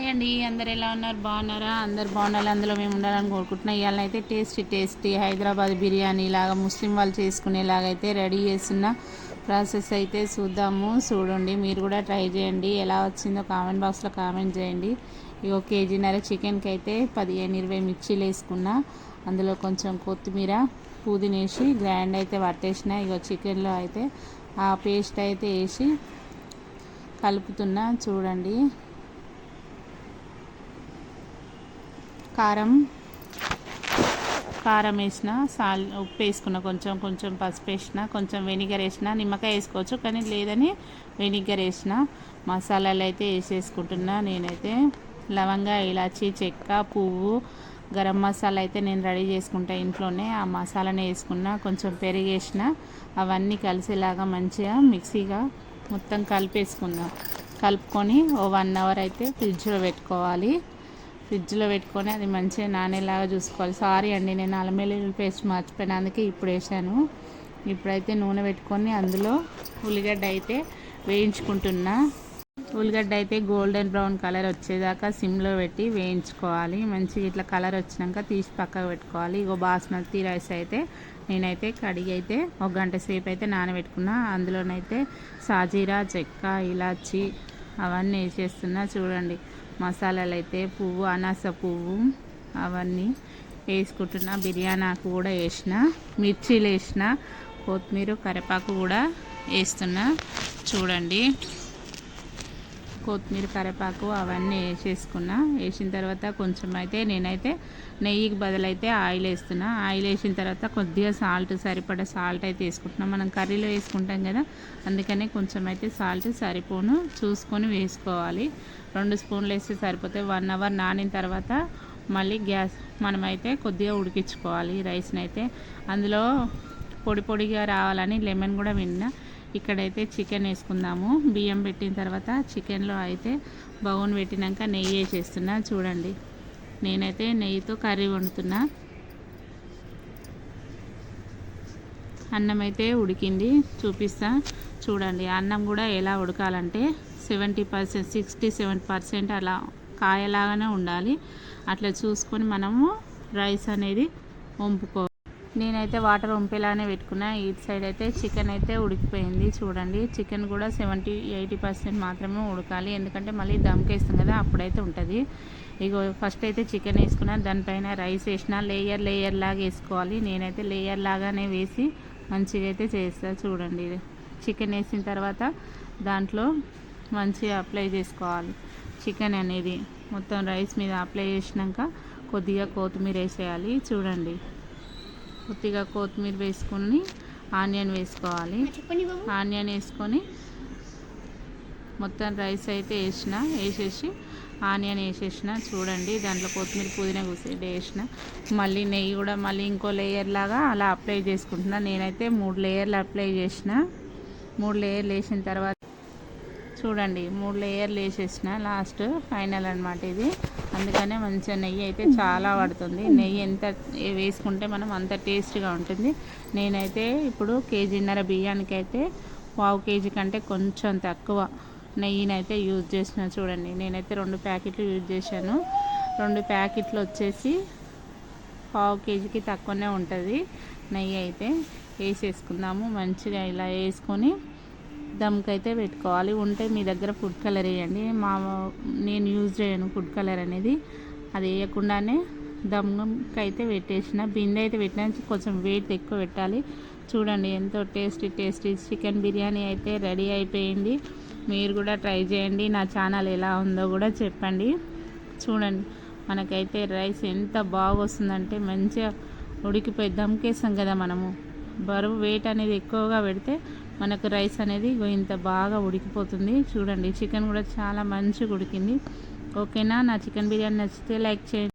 Hi అండి, అందరు ఎలా ఉన్నారు? బాగున్నారా? అందరు బాగున్నారు. అందులో మేము ఉండాలని కోరుకుంటున్నాం. ఇవాళ అయితే టేస్టీ హైదరాబాద్ బిర్యానీ లాగా ముస్లిం వాళ్ళు చేసుకునేలాగైతే రెడీ చేస్తున్న ప్రాసెస్ అయితే చూడండి. మీరు కూడా ట్రై చేయండి. ఎలా వచ్చిందో కామెంట్ బాక్స్లో కామెంట్ చేయండి. ఇగో కేజీన్నర చికెన్కి అయితే 15-20 మిర్చీలు వేసుకున్నా. అందులో కొంచెం కొత్తిమీర పుదీనా వేసి గ్రైండ్ అయితే పట్టేసిన. ఇగో చికెన్లో అయితే ఆ పేస్ట్ అయితే వేసి కలుపుతున్నా. చూడండి, కారం వేసిన, ఉప్పు వేసుకున్న, కొంచెం పసుపు వేసిన, కొంచెం వెనిగర్ వేసిన. నిమ్మకాయ వేసుకోవచ్చు కానీ లేదని వెనిగర్ వేసిన. మసాలాలు అయితే వేసేసుకుంటున్నా. నేనైతే లవంగా, ఇలాచి, చెక్క, పువ్వు, గరం మసాలా అయితే నేను రెడీ చేసుకుంటా ఇంట్లోనే. ఆ మసాలానే వేసుకున్నా. కొంచెం పెరుగు వేసిన. అవన్నీ కలిసేలాగా మంచిగా మిక్సీగా మొత్తం కలుపుకొని 1 అవర్ అయితే ఫ్రిడ్జ్లో పెట్టుకొని అది మంచిగా నానేలాగా చూసుకోవాలి. సారీ అండి, నేను అల్లం వెల్లుల్లి పేస్ట్ మర్చిపోయినా, అందుకే ఇప్పుడు వేసాను. ఇప్పుడైతే నూనె పెట్టుకొని అందులో ఉల్లిగడ్డ అయితే వేయించుకుంటున్నా. ఉల్లిగడ్డ అయితే గోల్డెన్ బ్రౌన్ కలర్ వచ్చేదాకా సిమ్లో పెట్టి వేయించుకోవాలి. మంచిగా ఇట్లా కలర్ వచ్చినాక తీసి పక్కకు పెట్టుకోవాలి. ఇగో బాస్మతి రైస్ అయితే నేనైతే కడిగి అయితే 1 గంట సేపు అయితే నానబెట్టుకున్నా. అందులోనైతే సాజీరా, చెక్క, ఇలాచి అవన్నీ వేసేస్తున్నా. చూడండి, మసాలాలు అయితే పువ్వు, అనాస పువ్వు అవన్నీ వేసుకుంటున్నా. బిర్యానీ ఆకు కూడా వేసిన, మిర్చీలు వేసిన, కొత్తిమీర, కరివేపాకు కూడా వేస్తున్నా. చూడండి, కొత్తిమీర, కరివేపాకు అవన్నీ వేసేసుకున్నా. వేసిన తర్వాత కొంచెం అయితే నేనైతే నెయ్యికి బదులైతే ఆయిల్ వేస్తున్నా. ఆయిల్ వేసిన తర్వాత కొద్దిగా సరిపడా సాల్ట్ అయితే వేసుకుంటున్నాం. మనం కర్రీలో వేసుకుంటాం కదా, అందుకనే కొంచెం అయితే సాల్ట్ సరిపోను చూసుకొని వేసుకోవాలి. 2 స్పూన్లు వేస్తే సరిపోతాయి. 1 అవర్ నానిన తర్వాత మళ్ళీ మనమైతే కొద్దిగా ఉడికించుకోవాలి రైస్ని అయితే. అందులో పొడిగా రావాలని లెమన్ కూడా విన్నా. ఇక్కడైతే చికెన్ వేసుకుందాము. బియ్యం పెట్టిన తర్వాత చికెన్లో అయితే బౌన్ పెట్టినాక నెయ్యి వేసేస్తున్నా. చూడండి, నేనైతే నెయ్యితో కర్రీ వండుతున్నా. అన్నం అయితే ఉడికింది, చూపిస్తా. చూడండి, అన్నం కూడా ఎలా ఉడకాలంటే 70%, 67% అలా కాయలాగానే ఉండాలి. అట్లా చూసుకొని మనము రైస్ అనేది వంపుకోవాలి. నేనైతే వాటర్ వంపేలానే పెట్టుకున్నా. ఇటు సైడ్ అయితే చికెన్ అయితే ఉడికిపోయింది. చూడండి, చికెన్ కూడా 70-80% మాత్రమే ఉడకాలి, ఎందుకంటే మళ్ళీ దమ్కేస్తాం కదా, అప్పుడైతే ఉంటుంది. ఇగో ఫస్ట్ అయితే చికెన్ వేసుకున్నా, దానిపైన రైస్ వేసిన. లేయర్ లాగా వేసుకోవాలి. నేనైతే లేయర్ లాగానే వేసి మంచిగా అయితే చేస్తా. చూడండి, చికెన్ వేసిన తర్వాత దాంట్లో మంచిగా అప్లై చేసుకోవాలి. చికెన్ అనేది మొత్తం రైస్ మీద అప్లై చేసినాక కొద్దిగా కొత్తిమీర వేసేయాలి. చూడండి, కొద్దిగా కొత్తిమీర వేసుకొని ఆనియన్ వేసుకోవాలి. ఆనియన్ వేసుకొని మొత్తం రైస్ అయితే వేసేసి ఆనియన్ వేసేసిన. చూడండి, దాంట్లో కొత్తిమీర, పుదీనా వేసిన. మళ్ళీ నెయ్యి కూడా మళ్ళీ ఇంకో లేయర్ లాగా అలా అప్లై చేసుకుంటున్నా. నేనైతే 3 లేయర్లు అప్లై చేసిన. 3 లేయర్లు వేసిన తర్వాత చూడండి, 3 లేయర్లు వేసేసిన. లాస్ట్ ఫైనల్ అనమాట ఇది. అందుకనే మంచిగా నెయ్యి అయితే చాలా పడుతుంది. నెయ్యి ఎంత వేసుకుంటే మనం అంత టేస్ట్గా ఉంటుంది. నేనైతే ఇప్పుడు 1.5 కేజీ బియ్యానికి అయితే 1/2 కేజీ కంటే కొంచెం తక్కువ నెయ్యినైతే యూజ్ చేసిన. చూడండి, నేనైతే 2 ప్యాకెట్లు యూజ్ చేశాను. 2 ప్యాకెట్లు వచ్చేసి 1/2 కేజీకి తక్కువనే ఉంటుంది. నెయ్యి అయితే వేసేసుకుందాము. మంచిగా ఇలా వేసుకొని దమ్కైతే పెట్టుకోవాలి. ఉంటే మీ దగ్గర ఫుడ్ కలర్ వేయండి. నేను యూజ్ చేయను ఫుడ్ కలర్ అనేది. అది వేయకుండానే దమ్కైతే పెట్టేసిన. బిందె అయితే పెట్టినా, కొంచెం వెయిట్ ఎక్కువ పెట్టాలి. చూడండి, ఎంతో టేస్టీ చికెన్ బిర్యానీ అయితే రెడీ అయిపోయింది. మీరు కూడా ట్రై చేయండి. నా ఛానల్ ఎలా ఉందో కూడా చెప్పండి. చూడండి, మనకైతే రైస్ ఎంత బాగా వస్తుందంటే మంచిగా ఉడికిపోయి దమ్కేస్తాం కదా మనము. బరువు వెయిట్ అనేది ఎక్కువగా పెడితే మనకు రైస్ అనేది ఇంత బాగా ఉడికిపోతుంది. చూడండి, చికెన్ కూడా చాలా మంచిగా ఉడికింది. ఓకేనా? నా చికెన్ బిర్యానీ నచ్చితే లైక్ చేయండి.